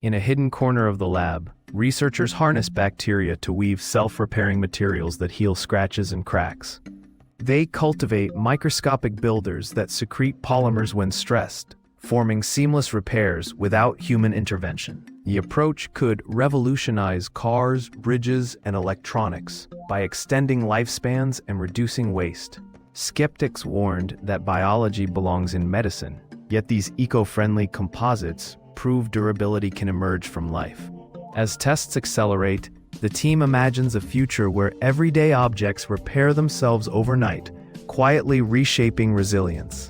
In a hidden corner of the lab, researchers harness bacteria to weave self-repairing materials that heal scratches and cracks. They cultivate microscopic builders that secrete polymers when stressed, forming seamless repairs without human intervention. The approach could revolutionize cars, bridges, and electronics by extending lifespans and reducing waste. Skeptics warned that biology belongs in medicine, yet these eco-friendly composites prove durability can emerge from life. As tests accelerate, the team imagines a future where everyday objects repair themselves overnight, quietly reshaping resilience.